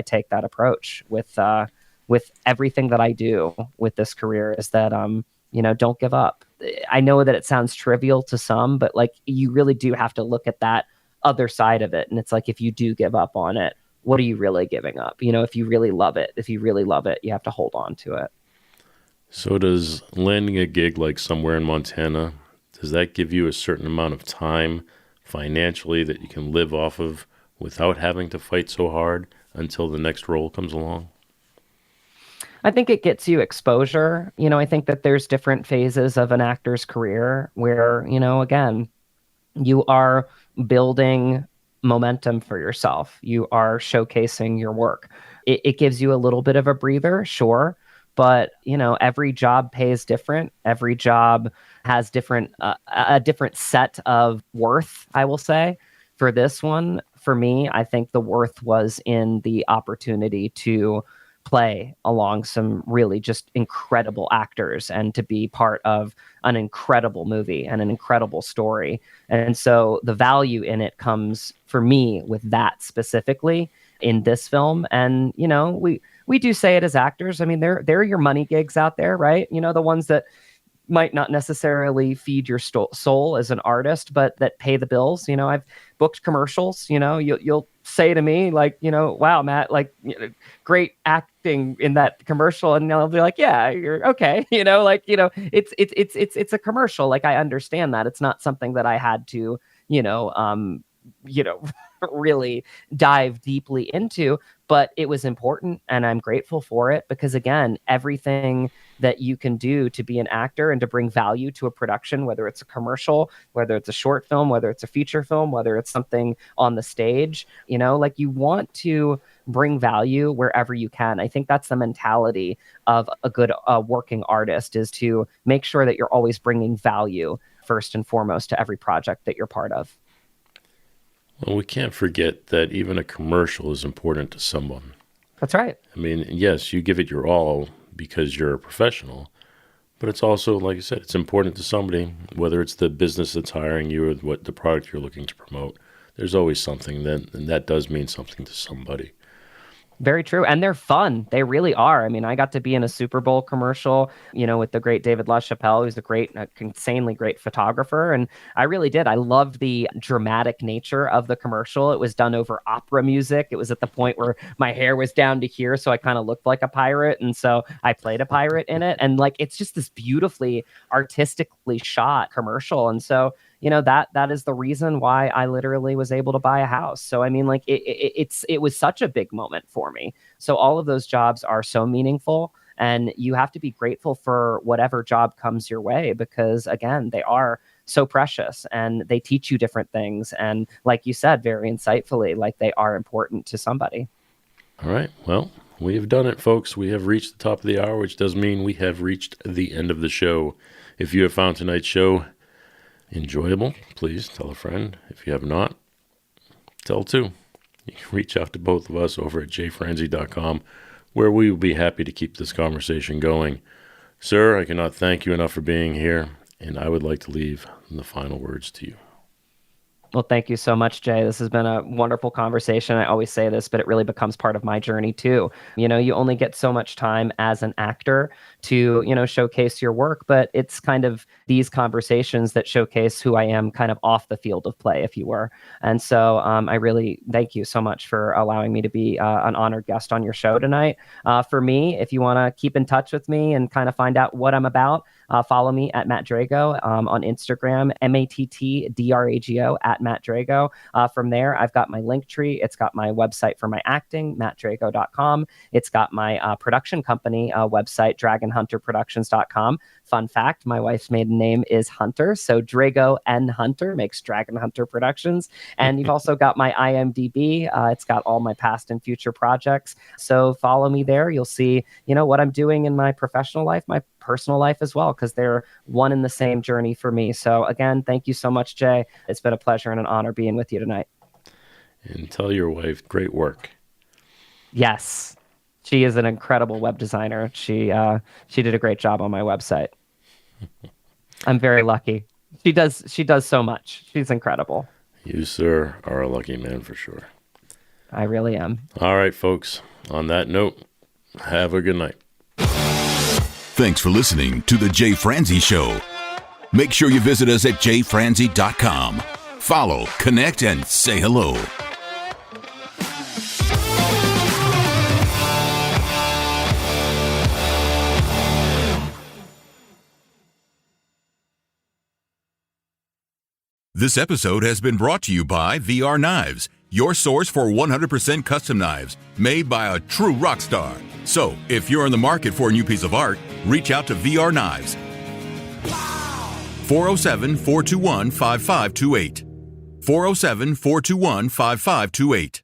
take that approach with everything that I do with this career, is that, don't give up. I know that it sounds trivial to some, but like you really do have to look at that other side of it. And it's like, if you do give up on it, what are you really giving up? If you really love it, you have to hold on to it. So does landing a gig like somewhere in Montana, does that give you a certain amount of time financially that you can live off of without having to fight so hard until the next role comes along? I think it gets you exposure. I think that there's different phases of an actor's career where, again, you are building momentum for yourself. You are showcasing your work. It gives you a little bit of a breather, sure. But, every job pays different. Every job has a different set of worth, I will say. For this one, for me, I think the worth was in the opportunity to play along some really just incredible actors and to be part of an incredible movie and an incredible story. And so the value in it comes for me with that specifically in this film. And, we do say it as actors. I mean, there are your money gigs out there, right? The ones that might not necessarily feed your soul as an artist, but that pay the bills. I've booked commercials. You'll say to me like, wow, Matt, like, great acting in that commercial, and I'll be like, yeah, you're okay. It's a commercial. Like, I understand that it's not something that I had to, you know, really dive deeply into, but it was important, and I'm grateful for it because, again, everything that you can do to be an actor and to bring value to a production, whether it's a commercial, whether it's a short film, whether it's a feature film, whether it's something on the stage, like, you want to bring value wherever you can. I think that's the mentality of a good working artist, is to make sure that you're always bringing value first and foremost to every project that you're part of. Well, we can't forget that even a commercial is important to someone. That's right. I mean, yes, you give it your all because you're a professional, but it's also, like I said, it's important to somebody, whether it's the business that's hiring you or what the product you're looking to promote. There's always something then, and that does mean something to somebody. Very true. And they're fun. They really are. I mean, I got to be in a Super Bowl commercial, with the great David LaChapelle, who's a great, insanely great photographer. And I really did. I loved the dramatic nature of the commercial. It was done over opera music. It was at the point where my hair was down to here, so I kind of looked like a pirate. And so I played a pirate in it. And like, it's just this beautifully artistically shot commercial. And so, that is the reason why I literally was able to buy a house. So I mean, like, it was such a big moment for me. So all of those jobs are so meaningful, and you have to be grateful for whatever job comes your way, because again, they are so precious and they teach you different things. And like you said, very insightfully, like, they are important to somebody. All right. Well, we have done it, folks. We have reached the top of the hour, which does mean we have reached the end of the show. If you have found tonight's show enjoyable, please tell a friend. If you have not, tell two. You can reach out to both of us over at jfrenzy.com, where we will be happy to keep this conversation going. Sir, I cannot thank you enough for being here, and I would like to leave the final words to you. Well, thank you so much, Jay. This has been a wonderful conversation. I always say this, but it really becomes part of my journey too. You only get so much time as an actor to, showcase your work, but it's kind of these conversations that showcase who I am kind of off the field of play, if you were. And so I really thank you so much for allowing me to be an honored guest on your show tonight. For me, if you want to keep in touch with me and kind of find out what I'm about, follow me at Matt Drago on Instagram, MattDrago at Matt Drago. From there, I've got my link tree. It's got my website for my acting, mattdrago.com. It's got my production company website, dragonhunterproductions.com. Fun fact, my wife's maiden name is Hunter, so Drago and Hunter makes Dragon Hunter Productions. And you've also got my IMDb. It's got all my past and future projects. So follow me there. You'll see, what I'm doing in my professional life, my personal life as well, because they're one in the same journey for me. So again, thank you so much, Jay. It's been a pleasure and an honor being with you tonight. And tell your wife, great work. Yes, she is an incredible web designer. She did a great job on my website. I'm very lucky. She does so much. She's incredible. You, sir, are a lucky man for sure. I really am. All right, folks. On that note, have a good night. Thanks for listening to The Jay Franzi Show. Make sure you visit us at jfranzi.com. Follow, connect, and say hello. This episode has been brought to you by VR Knives, your source for 100% custom knives made by a true rock star. So, if you're in the market for a new piece of art, reach out to VR Knives. 407-421-5528. 407-421-5528.